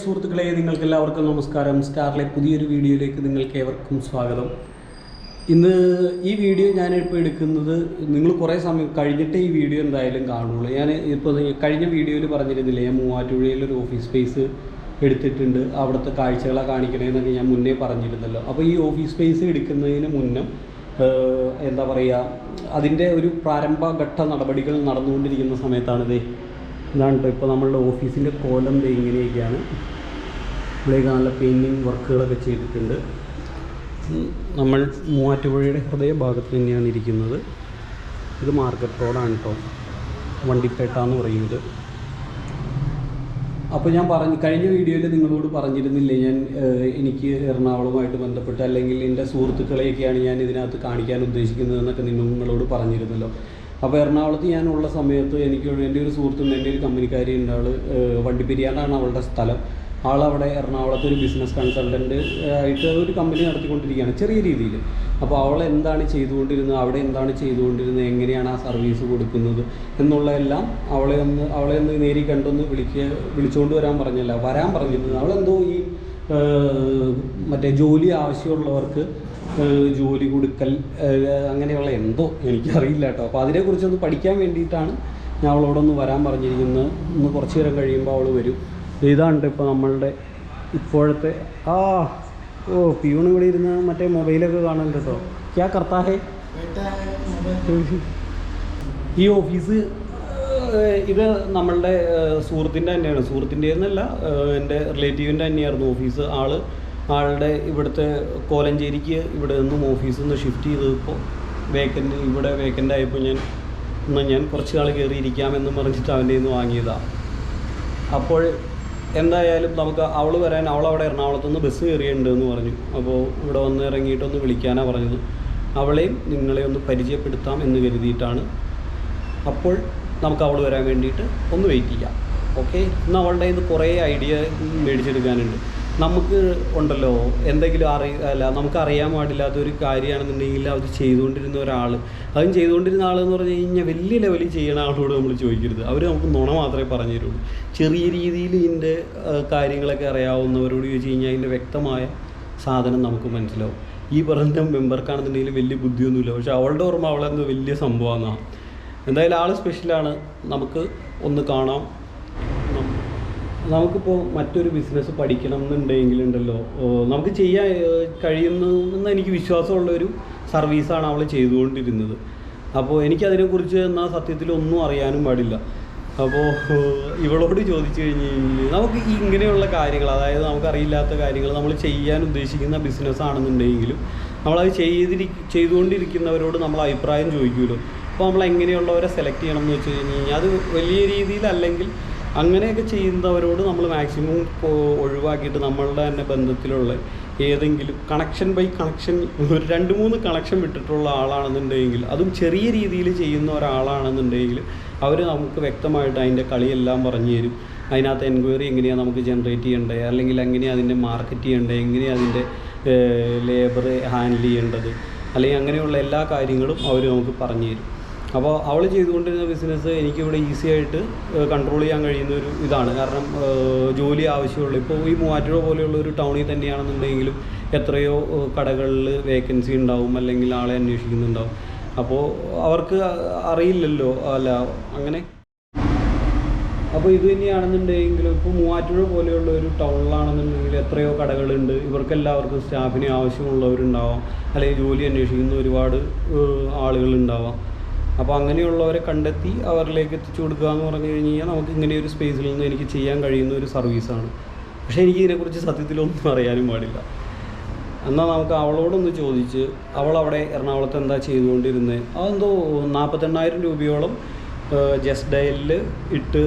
സുഹൃത്തുക്കളെ, നിങ്ങൾക്ക് എല്ലാവർക്കും നമസ്കാരം. സ്റ്റാറിലെ പുതിയൊരു വീഡിയോയിലേക്ക് നിങ്ങൾക്ക് ഏവർക്കും സ്വാഗതം. ഇന്ന് ഈ വീഡിയോ ഞാനിപ്പോൾ എടുക്കുന്നത് നിങ്ങൾ കുറേ സമയം കഴിഞ്ഞിട്ട് ഈ വീഡിയോ എന്തായാലും കാണുള്ളൂ. ഞാൻ ഇപ്പോൾ കഴിഞ്ഞ വീഡിയോയിൽ പറഞ്ഞിരുന്നില്ലേ, ഞാൻ മൂവാറ്റുപുഴയിലൊരു ഓഫീസ് സ്പേസ് എടുത്തിട്ടുണ്ട്, അവിടുത്തെ കാഴ്ചകളെ കാണിക്കണമെന്നൊക്കെ ഞാൻ മുന്നേ പറഞ്ഞിരുന്നല്ലോ. അപ്പോൾ ഈ ഓഫീസ് സ്പേസ് എടുക്കുന്നതിന് മുന്നേ എന്താ പറയുക, അതിൻ്റെ ഒരു പ്രാരംഭഘട്ട നടപടികൾ നടന്നുകൊണ്ടിരിക്കുന്ന സമയത്താണിത്. ഇതാണ് ഇപ്പോൾ നമ്മളുടെ ഓഫീസിൻ്റെ കോലം ഇങ്ങനെയൊക്കെയാണ്. ഇവിടേക്ക് നല്ല പെയിൻറ്റിങ് വർക്കുകളൊക്കെ ചെയ്തിട്ടുണ്ട്. നമ്മൾ മൂവാറ്റുപുഴയുടെ ഹൃദയഭാഗത്ത് തന്നെയാണ് ഇരിക്കുന്നത്. ഇത് മാർക്കറ്റ് റോഡാണ് കേട്ടോ, വണ്ടിപ്പേട്ട എന്ന് പറയുന്നത്. അപ്പോൾ ഞാൻ കഴിഞ്ഞ വീഡിയോയിൽ നിങ്ങളോട് പറഞ്ഞിരുന്നില്ലേ, എനിക്ക് എറണാകുളവുമായിട്ട് ബന്ധപ്പെട്ട് അല്ലെങ്കിൽ എൻ്റെ സുഹൃത്തുക്കളെയൊക്കെയാണ് ഞാൻ ഇതിനകത്ത് കാണിക്കാൻ ഉദ്ദേശിക്കുന്നതെന്നൊക്കെ നിങ്ങളോട് പറഞ്ഞിരുന്നല്ലോ. അപ്പോൾ എറണാകുളത്ത് ഞാനുള്ള സമയത്ത് എൻ്റെ ഒരു സുഹൃത്തുണ്ട്, എൻ്റെ ഒരു കമ്പനിക്കാരി ഉണ്ട്. വണ്ടിപ്പെരിയാറാണ് അവളുടെ സ്ഥലം. ആളവിടെ എറണാകുളത്ത് ഒരു ബിസിനസ് കൺസൾട്ടൻ്റ് ആയിട്ട് ഒരു കമ്പനി നടത്തിക്കൊണ്ടിരിക്കുകയാണ് ചെറിയ രീതിയിൽ. അപ്പോൾ അവൾ എന്താണ് ചെയ്തുകൊണ്ടിരുന്നത്, അവിടെ എന്താണ് ചെയ്തുകൊണ്ടിരുന്നത്, എങ്ങനെയാണ് ആ സർവീസ് കൊടുക്കുന്നത് എന്നുള്ളതെല്ലാം അവളെ ഒന്ന് നേരി കണ്ടൊന്ന് വിളിച്ചുകൊണ്ട് വരാൻ പറഞ്ഞിരുന്നത്. അവളെന്തോ ഈ മറ്റേ ജോലി ആവശ്യമുള്ളവർക്ക് ജോലി കൊടുക്കൽ അങ്ങനെയുള്ള എന്തോ എനിക്കറിയില്ല കേട്ടോ. അപ്പോൾ അതിനെക്കുറിച്ചൊന്ന് പഠിക്കാൻ വേണ്ടിയിട്ടാണ് ഞാൻ അവളോടൊന്ന് വരാൻ പറഞ്ഞിരിക്കുന്നത്. ഒന്ന് കുറച്ച് നേരം കഴിയുമ്പോൾ അവൾ വരും. ഇതാണ് ഇപ്പോൾ നമ്മളുടെ ഇപ്പോഴത്തെ പിയൂണ് ഇവിടെ ഇരുന്ന് മറ്റേ മൊബൈലൊക്കെ കാണുന്നുണ്ട് കേട്ടോ. ക്യാ കർത്താ ഹേ ഈ ഓഫീസ്? ഇത് നമ്മളുടെ സുഹൃത്തിൻ്റെ തന്നെയാണ്. സുഹൃത്തിൻ്റെ എന്നല്ല, എൻ്റെ റിലേറ്റീവിൻ്റെ തന്നെയായിരുന്നു ഓഫീസ്. ആളുടെ ഇവിടുത്തെ കോലഞ്ചേരിക്ക് ഇവിടെ നിന്നും ഓഫീസിൽ നിന്ന് ഷിഫ്റ്റ് ചെയ്തപ്പോൾ ഇവിടെ വേക്കൻ്റ് ആയപ്പോൾ ഞാൻ കുറച്ച് നാൾ കയറിയിരിക്കാമെന്ന് പറഞ്ഞിട്ട് അവൻ്റെ നിന്ന് വാങ്ങിയതാണ്. അപ്പോൾ എന്തായാലും നമുക്ക് അവളവിടെ എറണാകുളത്ത് നിന്ന് ബസ് കയറിയിട്ടുണ്ടെന്ന് പറഞ്ഞു. അപ്പോൾ ഇവിടെ വന്ന് ഇറങ്ങിയിട്ടൊന്ന് വിളിക്കാനാണ് പറഞ്ഞത്. അവളെയും നിങ്ങളെ ഒന്ന് പരിചയപ്പെടുത്താം എന്ന് കരുതിയിട്ടാണ്. അപ്പോൾ നമുക്ക് അവൾ വരാൻ വേണ്ടിയിട്ട് ഒന്ന് വെയിറ്റ് ചെയ്യാം. ഓക്കെ, ഇന്ന് അവളുടെ ഇത് കുറേ ഐഡിയ മേടിച്ചെടുക്കാനുണ്ട്. നമുക്ക് ഉണ്ടല്ലോ എന്തെങ്കിലും നമുക്ക് അറിയാൻ പാടില്ലാത്തൊരു കാര്യമാണെന്നുണ്ടെങ്കിൽ അത് ചെയ്തുകൊണ്ടിരുന്ന അതും ചെയ്തുകൊണ്ടിരുന്ന ആളെന്ന് പറഞ്ഞു കഴിഞ്ഞാൽ വലിയ ലെവലിൽ ചെയ്യണ ആളോട് നമ്മൾ ചോദിക്കരുത്. അവർ നമുക്ക് നുണ മാത്രമേ പറഞ്ഞു തരുള്ളൂ. ചെറിയ രീതിയിൽ ഇതിൻ്റെ കാര്യങ്ങളൊക്കെ അറിയാവുന്നവരോട് ചോദിച്ചു കഴിഞ്ഞാൽ അതിൻ്റെ വ്യക്തമായ സാധനം നമുക്ക് മനസ്സിലാവും. ഈ പറഞ്ഞ മെമ്പർക്കാണെന്നുണ്ടെങ്കിൽ വലിയ ബുദ്ധിയൊന്നുമില്ല, പക്ഷെ അവളുടെ ഓർമ്മ അവളെന്തോ വലിയ സംഭവമാണ്. എന്തായാലും ആൾ സ്പെഷ്യലാണ്. നമുക്ക് ഒന്ന് കാണാം. നമുക്കിപ്പോൾ മറ്റൊരു ബിസിനസ് പഠിക്കണം എന്നുണ്ടെങ്കിലുണ്ടല്ലോ, നമുക്ക് ചെയ്യാൻ കഴിയുന്നതെന്ന് എനിക്ക് വിശ്വാസമുള്ളൊരു സർവീസാണ് അവൾ ചെയ്തുകൊണ്ടിരുന്നത്. അപ്പോൾ എനിക്കതിനെക്കുറിച്ച് എന്നാൽ സത്യത്തിലൊന്നും അറിയാനും പാടില്ല. അപ്പോൾ ഇവളോട് ചോദിച്ചു കഴിഞ്ഞ് കഴിഞ്ഞാൽ നമുക്ക് ഇങ്ങനെയുള്ള കാര്യങ്ങൾ, അതായത് നമുക്കറിയില്ലാത്ത കാര്യങ്ങൾ നമ്മൾ ചെയ്യാൻ ഉദ്ദേശിക്കുന്ന ബിസിനസ്സാണെന്നുണ്ടെങ്കിലും നമ്മളത് ചെയ്തുകൊണ്ടിരിക്കുന്നവരോട് നമ്മൾ അഭിപ്രായം ചോദിക്കുമല്ലോ. അപ്പോൾ നമ്മൾ എങ്ങനെയുള്ളവരെ സെലക്ട് ചെയ്യണം എന്ന് വെച്ച് കഴിഞ്ഞ് കഴിഞ്ഞാൽ അത് വലിയ രീതിയിലല്ലെങ്കിൽ അങ്ങനെയൊക്കെ ചെയ്യുന്നവരോട് നമ്മൾ മാക്സിമം ഒഴിവാക്കിയിട്ട് നമ്മളുടെ തന്നെ ബന്ധത്തിലുള്ള ഏതെങ്കിലും കണക്ഷൻ ഒരു 2-3 കണക്ഷൻ വിട്ടിട്ടുള്ള ആളാണെന്നുണ്ടെങ്കിൽ, അതും ചെറിയ രീതിയിൽ ചെയ്യുന്ന ഒരാളാണെന്നുണ്ടെങ്കിൽ അവർ നമുക്ക് വ്യക്തമായിട്ട് അതിൻ്റെ കളിയെല്ലാം പറഞ്ഞു തരും. അതിനകത്ത് എൻക്വയറി എങ്ങനെയാണ് നമുക്ക് ജനറേറ്റ് ചെയ്യേണ്ടത്, അല്ലെങ്കിൽ എങ്ങനെയാണ് അതിൻ്റെ മാർക്കറ്റ് ചെയ്യേണ്ടത്, എങ്ങനെയാണ് അതിൻ്റെ ലേബർ ഹാൻഡിൽ ചെയ്യേണ്ടത്, അല്ലെങ്കിൽ അങ്ങനെയുള്ള എല്ലാ കാര്യങ്ങളും അവർ നമുക്ക് പറഞ്ഞു തരും. അപ്പോൾ അവൾ ചെയ്തുകൊണ്ടിരുന്ന ബിസിനസ് എനിക്കിവിടെ ഈസി ആയിട്ട് കൺട്രോൾ ചെയ്യാൻ കഴിയുന്ന ഒരു ഇതാണ്. കാരണം ജോലി ആവശ്യമുള്ളൂ. ഇപ്പോൾ ഈ മൂവാറ്റുപുഴ പോലെയുള്ള ഒരു ടൗണിൽ തന്നെയാണെന്നുണ്ടെങ്കിലും എത്രയോ കടകളിൽ വേക്കൻസി ഉണ്ടാവും, അല്ലെങ്കിൽ ആളെ അന്വേഷിക്കുന്നുണ്ടാവും. അപ്പോൾ അവർക്ക് അറിയില്ലല്ലോ അങ്ങനെ. അപ്പോൾ ഇത് തന്നെയാണെന്നുണ്ടെങ്കിലും ഇപ്പോൾ മൂവാറ്റുപുഴ പോലെയുള്ള ഒരു ടൗണിലാണെന്നുണ്ടെങ്കിൽ എത്രയോ കടകളുണ്ട്. ഇവർക്കെല്ലാവർക്കും സ്റ്റാഫിനെ ആവശ്യമുള്ളവരുണ്ടാവാം, അല്ലെങ്കിൽ ജോലി അന്വേഷിക്കുന്ന ഒരുപാട് ആളുകളുണ്ടാവാം. അപ്പോൾ അങ്ങനെയുള്ളവരെ കണ്ടെത്തി അവരിലേക്ക് എത്തിച്ചു കൊടുക്കുക എന്ന് പറഞ്ഞു കഴിഞ്ഞാൽ നമുക്ക് ഇങ്ങനെ ഒരു സ്പേസിൽ നിന്ന് എനിക്ക് ചെയ്യാൻ കഴിയുന്ന ഒരു സർവീസാണ്. പക്ഷേ എനിക്ക് ഇതിനെക്കുറിച്ച് സത്യത്തിലൊന്നും അറിയാനും പാടില്ല. എന്നാൽ നമുക്ക് അവളോടൊന്ന് ചോദിച്ച്, അവളവിടെ എറണാകുളത്ത് എന്താ ചെയ്തുകൊണ്ടിരുന്നത്, അതെന്തോ 48,000 രൂപയോളം ജസ്റ്റ് ഡയലിൽ ഇട്ട്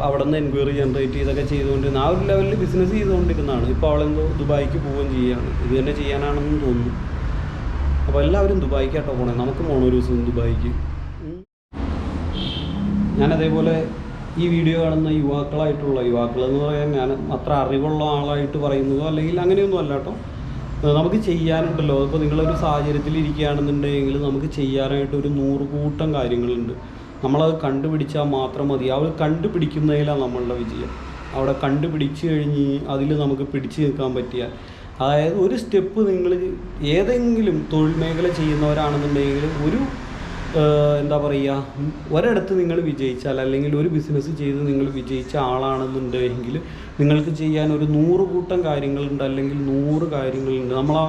അവിടെ നിന്ന് എൻക്വയറി ജനറേറ്റ് ചെയ്തൊക്കെ ചെയ്തുകൊണ്ടിരുന്ന ആ ഒരു ലെവലിൽ ബിസിനസ് ചെയ്തുകൊണ്ടിരുന്നതാണ്. ഇപ്പോൾ അവളെന്തോ ദുബായിക്ക് പോവുകയും ചെയ്യുകയാണ്. ഇത് തന്നെ ചെയ്യാനാണെന്ന് തോന്നുന്നു. അപ്പോൾ എല്ലാവരും ദുബായിക്കാട്ടോ പോകണേ. നമുക്ക് പോകണം ഒരു ദിവസം ദുബായിക്ക്. ഞാനതേപോലെ ഈ വീഡിയോ കാണുന്ന യുവാക്കളെന്ന് പറയാൻ ഞാൻ അത്ര അറിവുള്ള ആളായിട്ട് പറയുന്നതോ അല്ലെങ്കിൽ അങ്ങനെയൊന്നും അല്ല കേട്ടോ. നമുക്ക് ചെയ്യാനുണ്ടല്ലോ, ഇപ്പോൾ നിങ്ങളൊരു സാഹചര്യത്തിൽ ഇരിക്കുകയാണെന്നുണ്ടെങ്കിൽ നമുക്ക് ചെയ്യാനായിട്ട് ഒരു 100 കൂട്ടം കാര്യങ്ങളുണ്ട്. നമ്മളത് കണ്ടുപിടിച്ചാൽ മാത്രം മതി. അവർ കണ്ടുപിടിക്കുന്നതിലാണ് നമ്മളുടെ വിജയം. അവിടെ കണ്ടുപിടിച്ച് കഴിഞ്ഞ് അതിൽ നമുക്ക് പിടിച്ചു നിൽക്കാൻ പറ്റിയാൽ, അതായത് ഒരു സ്റ്റെപ്പ് നിങ്ങൾ ഏതെങ്കിലും തൊഴിൽ മേഖല ചെയ്യുന്നവരാണെന്നുണ്ടെങ്കിൽ എന്താ പറയുക, ഒരിടത്ത് നിങ്ങൾ വിജയിച്ചാൽ അല്ലെങ്കിൽ ഒരു ബിസിനസ് ചെയ്ത് നിങ്ങൾ വിജയിച്ച ആളാണെന്നുണ്ടെങ്കിൽ നിങ്ങൾക്ക് ചെയ്യാൻ ഒരു 100 കൂട്ടം കാര്യങ്ങളുണ്ട്, അല്ലെങ്കിൽ 100 കാര്യങ്ങളുണ്ട്. നമ്മളാ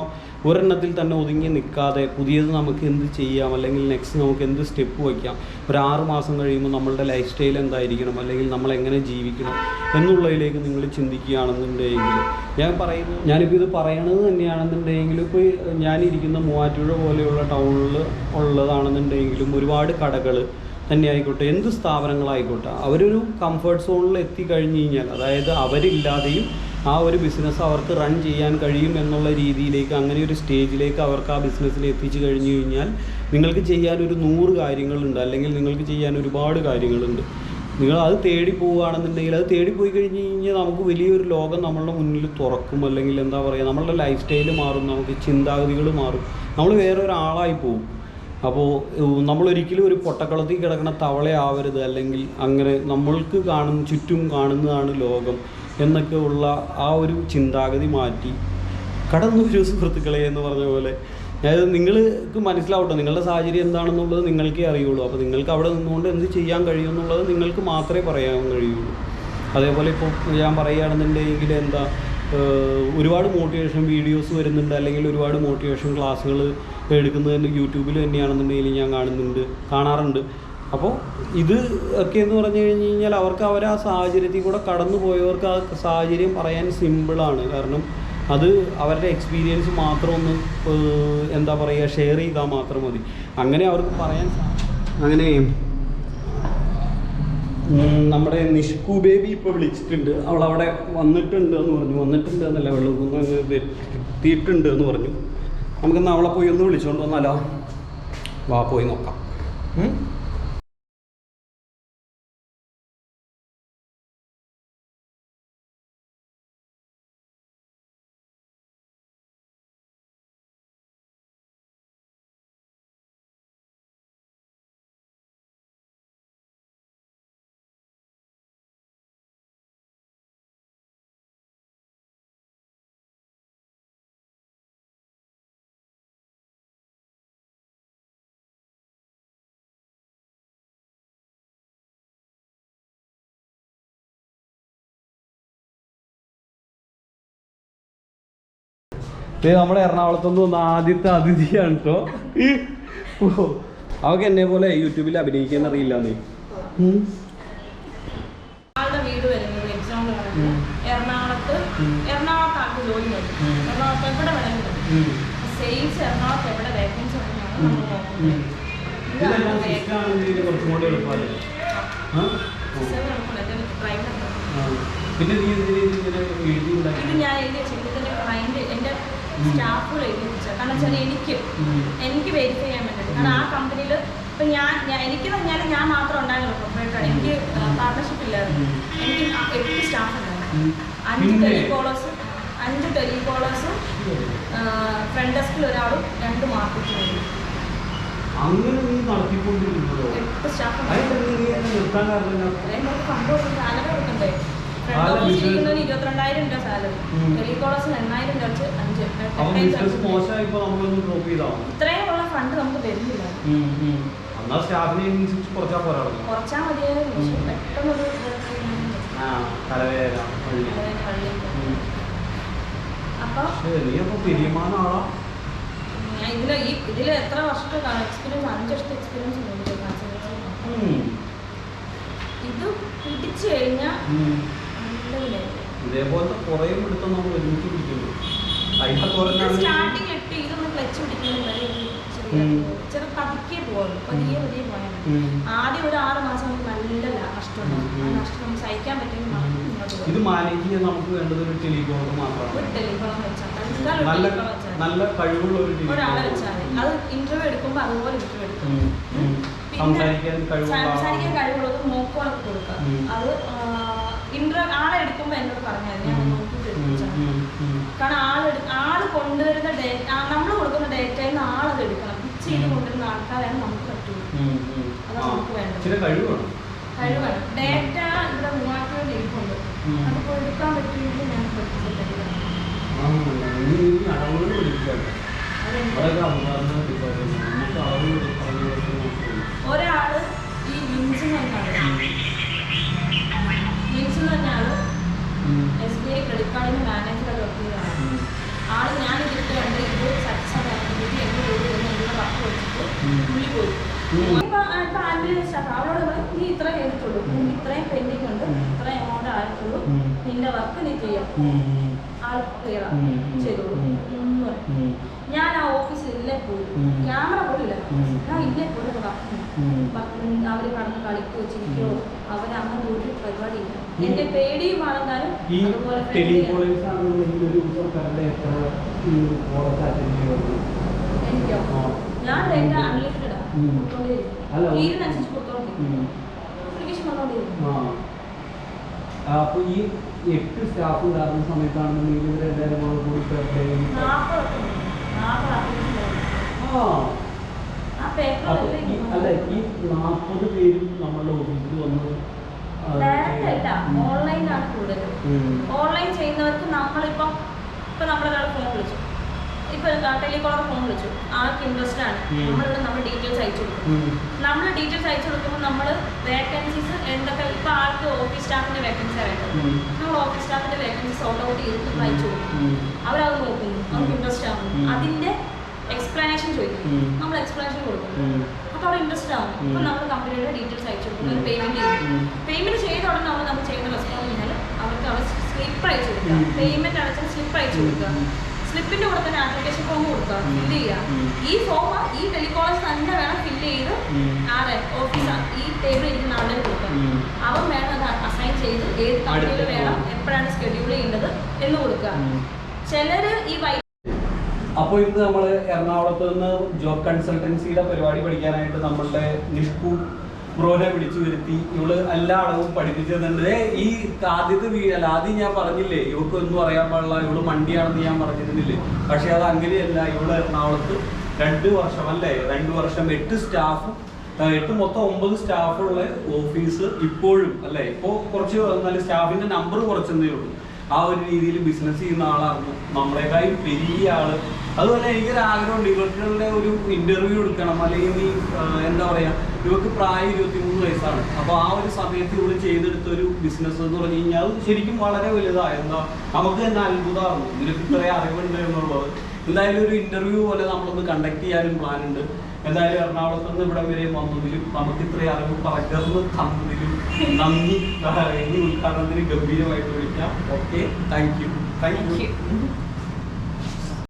ഒരെണ്ണത്തിൽ തന്നെ ഒതുങ്ങി നിൽക്കാതെ പുതിയത് നമുക്ക് എന്ത് ചെയ്യാം, അല്ലെങ്കിൽ നെക്സ്റ്റ് നമുക്ക് എന്ത് സ്റ്റെപ്പ് വയ്ക്കാം, ഒരു 6 മാസം കഴിയുമ്പോൾ നമ്മളുടെ ലൈഫ് സ്റ്റൈൽ എന്തായിരിക്കണം, അല്ലെങ്കിൽ നമ്മൾ എങ്ങനെ ജീവിക്കണം എന്നുള്ളതിലേക്ക് നിങ്ങൾ ചിന്തിക്കുകയാണെന്നുണ്ടെങ്കിൽ, ഞാനിപ്പോൾ ഇത് പറയണത് തന്നെയാണെന്നുണ്ടെങ്കിൽ, ഇപ്പോൾ ഞാനിരിക്കുന്ന മൂവാറ്റുപുഴ പോലെയുള്ള ടൗണിൽ ഉള്ളതാണെന്നുണ്ടെങ്കിലും ഒരുപാട് കടകൾ തന്നെ ആയിക്കോട്ടെ, എന്ത് സ്ഥാപനങ്ങളായിക്കോട്ടെ, അവരൊരു കംഫർട്ട് സോണിൽ എത്തിക്കഴിഞ്ഞ് കഴിഞ്ഞാൽ, അതായത് അവരില്ലാതെയും ആ ഒരു ബിസിനസ് അവർക്ക് റൺ ചെയ്യാൻ കഴിയും എന്നുള്ള രീതിയിലേക്ക്, അങ്ങനെ ഒരു സ്റ്റേജിലേക്ക് അവർക്ക് ആ ബിസിനസ്സിൽ എത്തിച്ചു കഴിഞ്ഞു കഴിഞ്ഞാൽ നിങ്ങൾക്ക് ചെയ്യാൻ ഒരു 100 കാര്യങ്ങളുണ്ട്, അല്ലെങ്കിൽ നിങ്ങൾക്ക് ചെയ്യാൻ ഒരുപാട് കാര്യങ്ങളുണ്ട്. നിങ്ങൾ അത് തേടി പോവുകയാണെന്നുണ്ടെങ്കിൽ, അത് തേടിപ്പോയി കഴിഞ്ഞ് കഴിഞ്ഞാൽ നമുക്ക് വലിയൊരു ലോകം നമ്മളുടെ മുന്നിൽ തുറക്കും. അല്ലെങ്കിൽ എന്താ പറയുക, നമ്മളുടെ ലൈഫ് സ്റ്റൈല് മാറും, നമുക്ക് ചിന്താഗതികൾ മാറും, നമ്മൾ വേറൊരാളായി പോകും. അപ്പോൾ നമ്മളൊരിക്കലും ഒരു പൊട്ടക്കുളത്തിൽ കിടക്കുന്ന തവളയാവരുത്, അല്ലെങ്കിൽ അങ്ങനെ നമ്മൾക്ക് ചുറ്റും കാണുന്നതാണ് ലോകം എന്നൊക്കെ ഉള്ള ആ ഒരു ചിന്താഗതി മാറ്റി കടന്നു വരൂ സുഹൃത്തുക്കളെ എന്ന് പറഞ്ഞ പോലെ. അതായത് നിങ്ങൾക്ക് മനസ്സിലാവട്ടെ നിങ്ങളുടെ സാഹചര്യം എന്താണെന്നുള്ളത് നിങ്ങൾക്കേ അറിയുള്ളൂ. അപ്പോൾ നിങ്ങൾക്ക് അവിടെ നിന്നുകൊണ്ട് എന്ത് ചെയ്യാൻ കഴിയുമെന്നുള്ളത് നിങ്ങൾക്ക് മാത്രമേ പറയാൻ കഴിയുള്ളൂ. അതേപോലെ ഇപ്പോൾ ഞാൻ പറയുകയാണെന്നുണ്ടെങ്കിൽ ഒരുപാട് മോട്ടിവേഷൻ വീഡിയോസ് വരുന്നുണ്ട്, അല്ലെങ്കിൽ ഒരുപാട് മോട്ടിവേഷൻ ക്ലാസ്സുകൾ എടുക്കുന്നത് യൂട്യൂബിൽ തന്നെയാണെന്നുണ്ടെങ്കിൽ ഞാൻ കാണാറുണ്ട്. അപ്പോൾ ഇത് ഒക്കെ എന്ന് പറഞ്ഞു കഴിഞ്ഞ് കഴിഞ്ഞാൽ അവർക്ക് ആ സാഹചര്യത്തിൽ കൂടെ കടന്നു പോയവർക്ക് ആ സാഹചര്യം പറയാൻ സിമ്പിളാണ്. കാരണം അത് അവരുടെ എക്സ്പീരിയൻസ് മാത്രം ഒന്ന് എന്താ പറയുക ഷെയർ ചെയ്താൽ മാത്രം മതി. അങ്ങനെ അവർക്ക് പറയാൻ അങ്ങനെ നമ്മുടെ നിഷ്കു ബേബി ഇപ്പോൾ വിളിച്ചിട്ടുണ്ട്. അവളവിടെ വന്നിട്ടുണ്ട് എന്നല്ല, വെള്ളം എത്തിയിട്ടുണ്ട് എന്ന് പറഞ്ഞു. നമുക്കെന്നാൽ അവളെ പോയി ഒന്ന് വിളിച്ചുകൊണ്ട് വന്നാലോ? വാ, പോയി നോക്കാം. നമ്മുടെ എറണാകുളത്തുനിന്ന് വന്ന ആദ്യത്തെ അതിഥിയാണ് കേട്ടോ. അവർക്ക് എന്നെ പോലെ യൂട്യൂബിൽ അഭിനയിക്കാൻ അറിയില്ലെന്നേ. വീട് വരുന്നത് എറണാകുളത്ത് ജോലി എറണാകുളത്ത് എവിടെ വേണമെങ്കിലും സെയിൽസ് എറണാകുളത്ത് എവിടെ വേക്കൻസി ഇത് ഞാൻ എഴുതി വെച്ചിട്ട് ക്ലയന്റ് എൻ്റെ സ്റ്റാഫുകൾ എഴുതി വെച്ചാൽ, കാരണം വെച്ചാൽ എനിക്ക് വെരിഫൈ ചെയ്യാൻ പറ്റും. കാരണം ആ കമ്പനിയിൽ ഇപ്പം എനിക്ക് പറഞ്ഞാൽ ഞാൻ മാത്രം ഉണ്ടായിരുന്നു പ്രൊപ്പറേറ്ററാണ്. എനിക്ക് പാർട്ണർഷിപ്പ് ഇല്ലായിരുന്നു. എനിക്ക് 8 സ്റ്റാഫ് ഉണ്ടായിരുന്നു. 5 ടെലികോളേഴ്സും ഫ്രണ്ട് ഡെസ്കിൽ ഒരാളും 2 മാർക്കറ്റിംഗ്. 8 സ്റ്റാഫ് സാലറി കൊടുക്കണ്ടേ? ഫ്രണ്ട് ഓഫീസ് ഇരിക്കുന്നതിന് 22,000 രൂപ സാലറി, ടെലികോളേഴ്സിന് 8,000 രൂപ വെച്ച് 5. ഇത്രയും ഉള്ള ഫണ്ട് നമുക്ക് തരുന്നില്ല. കുറച്ചാൽ മതിയായിരുന്നു. പെട്ടെന്നൊരു അപ്പൊ ഇതിൽ എത്ര വർഷത്തെ എക്സ്പീരിയൻസ്? 5 വർഷത്തെ എക്സ്പീരിയൻസ് ഉണ്ട്. ഇത് പിടിച്ചു കഴിഞ്ഞാൽ ഇതേപോലത്തെ കുറേ പിടുത്തം നമ്മൾ ഒരുമിച്ച് പിടിക്കുന്നു. സ്റ്റാർട്ടിങ് 8 ഇതൊന്ന് ക്ലച്ച് പിടിക്കുന്നതിന് ചെറു പതുക്കെ പോകുള്ളൂ, പതിയെ പോയാൽ ആദ്യം ഒരു 6 മാസം നമുക്ക് നല്ല നഷ്ടമുണ്ടാകും. ആ നഷ്ടം നമുക്ക് സഹിക്കാൻ പറ്റുമെങ്കിൽ ഇത് മാനേജ് ചെയ്യാൻ നമുക്ക് വേണ്ടത് ഒരു ടെലികോളർ മാത്രമാണ്. ഒരു ടെലികോളർ വെച്ചാൽ നല്ല കഴിവുള്ള ഒരാളെ വെച്ചാൽ അത് ഇന്റർവ്യൂ എടുക്കുമ്പോൾ അതുപോലെ ഇന്റർവ്യൂ എടുക്കും. സംസാരിക്കാൻ കഴിവുള്ളത് മോക്കോളൊക്കെ കൊടുക്കുക. അത് ആളെ എടുക്കുമ്പോൾ എന്നോട് പറഞ്ഞാൽ ഞാൻ നോക്കിയിട്ട് എടുപ്പിച്ചാൽ, കാരണം ആള് കൊണ്ടുവരുന്ന ഡേറ്റ, നമ്മൾ കൊടുക്കുന്ന ഡേറ്റയിൽ നിന്ന് ആളത് എടുക്കണം. പിച്ച് ചെയ്ത് കൊണ്ടുവരുന്ന ആൾക്കാരാണ് നമുക്ക് പറ്റുള്ളൂ. അതാണ് നമുക്ക് വേണ്ടത്. കഴിവാണ്. ഡേറ്റ ഇവിടെ 3000 ഇരിപ്പുണ്ട്. അത് കൊടുക്കാൻ പറ്റുമെങ്കിൽ ഞാൻ പഠിച്ചിട്ടില്ല. ഒരാള് ഈ ലിൻസ് എന്ന് പറഞ്ഞാൽ SBI ക്രെഡിറ്റ് കാർഡിന് മാനേജർ ഡോക്ടറാണ് ആള്. ഞാൻ ഇതിട്ട് കണ്ട് ഇത് സക്സസ് ആക്കിയിട്ട് എന്നെ എന്നുള്ള വർക്ക് വെച്ചിട്ട് പുള്ളി പോയി. ഇപ്പൊ ആംബുലൻസ് സ്റ്റാഫ് അവളോട് നീ ഇത്ര എടുത്തുള്ളൂ, നിനക്ക് ഇത്രയും പെൻഡിങ് ഉണ്ട്, ഇത്ര എമൗണ്ട് ആയിട്ടുള്ളൂ, നിന്റെ വർക്ക് നീ ചെയ്യാം, ആൾ ക്ലിയർ ചെയ്തോളൂ. ഞാൻ ആ ഓഫീസിൽ ഇല്ലേ പോലും, ക്യാമറ പോലും ഇല്ല, ഞാൻ ഇല്ലേ പോലും വർക്ക് അവർ കടന്ന് കളിക്കോ ചിരിക്കോ അവരങ്ങനെ ഒരു പരിപാടിയില്ല. എന്റെ പേടിയുമാണെന്നാലും എനിക്കോ ഞാൻ ഡേറ്റ അൺലിമിറ്റഡാ ഇതിനനുസരിച്ച് കൊടുത്തോണ്ടിരിക്കും. അപ്ലിക്കേഷൻ വന്നോണ്ടിരിക്കും. അപ്പൊ ഈ 8 സ്റ്റാഫ് ഉണ്ടാകുന്ന സമയത്താണെന്നുണ്ടെങ്കിൽ ഇവരെല്ലാവരും കൂടി അല്ല ഈ 40 പേരും നമ്മളുടെ ഓഫീസിൽ വന്ന് ഡയറക്റ്റ് അല്ല, ഓൺലൈനാണ് കൂടുതലും. ഓൺലൈൻ ചെയ്യുന്നവർക്ക് നമ്മളിപ്പം നമ്മളൊരാൾ ഫോൺ വിളിച്ചു, ഇപ്പൊ ടെലികോളർ ഫോൺ വിളിച്ചു, ആൾക്ക് ഇൻട്രസ്റ്റ് ആണ്, നമ്മളിവിടെ നമ്മൾ ഡീറ്റെയിൽസ് അയച്ചു കൊടുക്കും. നമ്മൾ ഡീറ്റെയിൽസ് അയച്ചു കൊടുക്കുമ്പോൾ നമ്മൾ വേക്കൻസീസ് എന്തൊക്കെ ഇപ്പൊ ആൾക്ക് ഓഫീസ് സ്റ്റാഫിന്റെ വേക്കൻസി ആയിട്ട് നമ്മൾ ഓഫീസ് സ്റ്റാഫിന്റെ വേക്കൻസി സോർട്ട് ഔട്ട് ചെയ്തിട്ട് അയച്ചു കൊടുക്കും. അവരത് നോക്കുന്നു, അവർക്ക് ഇൻട്രസ്റ്റ് ആവുന്നു, അതിന്റെ എക്സ്പ്ലനേഷൻ ചോദിക്കും, നമ്മൾ എക്സ്പ്ലനേഷൻ കൊടുക്കും. അപ്പോൾ അവിടെ ഇൻട്രസ്റ്റ് ആവും. ഇപ്പൊ നമ്മൾ കമ്പനിയുടെ ഡീറ്റെയിൽസ് അയച്ചു കൊടുക്കും, പേയ്മെന്റ് ചെയ്യും. പേയ്മെന്റ് ചെയ്ത ഉടനെ നമ്മൾ ചെയ്യുന്ന റെസ്പോണ്ട് കഴിഞ്ഞാൽ അവർക്ക് അവർ സ്ലിപ്പ് അയച്ചു കൊടുക്കുക, പേയ്മെന്റ് അടച്ചാൽ സ്ലിപ്പ് അയച്ചു കൊടുക്കുക, സ്ലിപ്പിന്റെ കൂടെ തന്നെ ആപ്ലിക്കേഷൻ ഫോം കൊടുക്കുക, ഫില്ല് ചെയ്യുക. ഈ ഫോം ഈ ടെലികോളേജ് തന്നെ വേണം ഫില്ല് ചെയ്ത് ആരെ ഓഫീസ് ഈ ടേബിൾ ഇരിക്കുന്ന ആളുടെ കൊടുക്കുക. അവൻ വേണം അത് അസൈൻ ചെയ്ത് ഏത് കമ്പനിയിൽ വേണം എപ്പോഴാണ് ഷെഡ്യൂൾ ചെയ്യേണ്ടത് എന്ന് കൊടുക്കുക. ചിലര് ഈ അപ്പോൾ ഇന്ന് നമ്മൾ എറണാകുളത്ത് നിന്ന് ജോബ് കൺസൾട്ടൻസിയുടെ പരിപാടി പഠിക്കാനായിട്ട് നമ്മളുടെ നിഷ്കു ബ്രോനെ വിളിച്ചു വരുത്തി. ഇവള് എല്ലാ അടവും പഠിപ്പിച്ചതുണ്ട്. ഈ ആദ്യത്തെ വീഴല്ല, ആദ്യം ഞാൻ പറഞ്ഞില്ലേ ഇവൾക്ക് ഒന്നും അറിയാൻ പാടില്ല, ഇവള് മണ്ടിയാണെന്ന് ഞാൻ പറഞ്ഞിരുന്നില്ലേ. പക്ഷെ അത് അങ്ങനെയല്ല. ഇവള് എറണാകുളത്ത് 2 വർഷം അല്ലേ, 2 വർഷം 8 സ്റ്റാഫും 8 മൊത്തം 9 സ്റ്റാഫുള്ള ഓഫീസ് ഇപ്പോഴും അല്ലേ. ഇപ്പോൾ കുറച്ച് നല്ല സ്റ്റാഫിന്റെ നമ്പർ കുറച്ചെന്നേ ഉള്ളൂ. ആ ഒരു രീതിയിൽ ബിസിനസ് ചെയ്യുന്ന ആളായിരുന്നു നമ്മളെക്കായി വലിയ ആള്. അതുപോലെ എനിക്കൊരു ആഗ്രഹമുണ്ട്, ഇവരുടെ ഒരു ഇന്റർവ്യൂ എടുക്കണം. അല്ലെങ്കിൽ എന്താ പറയാ, ഇവർക്ക് പ്രായം 23 വയസ്സാണ്. അപ്പോൾ ആ ഒരു സമയത്ത് ഇവർ ചെയ്തെടുത്ത ഒരു ബിസിനസ് എന്ന് പറഞ്ഞു കഴിഞ്ഞാൽ അത് ശരിക്കും വളരെ വലുതാണ്. എന്താ നമുക്ക് തന്നെ അത്ഭുതമായിരുന്നു ഇതിനൊക്കെ ഇത്രയും അറിവുണ്ട് എന്നുള്ളത്. എന്തായാലും ഒരു ഇന്റർവ്യൂ പോലെ നമ്മളൊന്ന് കണ്ടക്ട് ചെയ്യാനും പ്ലാൻ ഉണ്ട്. എന്തായാലും എറണാകുളത്ത് നിന്ന് ഇവിടെ വരെ വന്നതിലും നമുക്ക് ഇത്രയും അറിവ് പകർന്ന് തന്നതിലും നന്ദി. ഇനി ഉദ്ഘാടനത്തിന് ഗംഭീരമായിട്ട് വിളിക്കാം. Okay, thank you.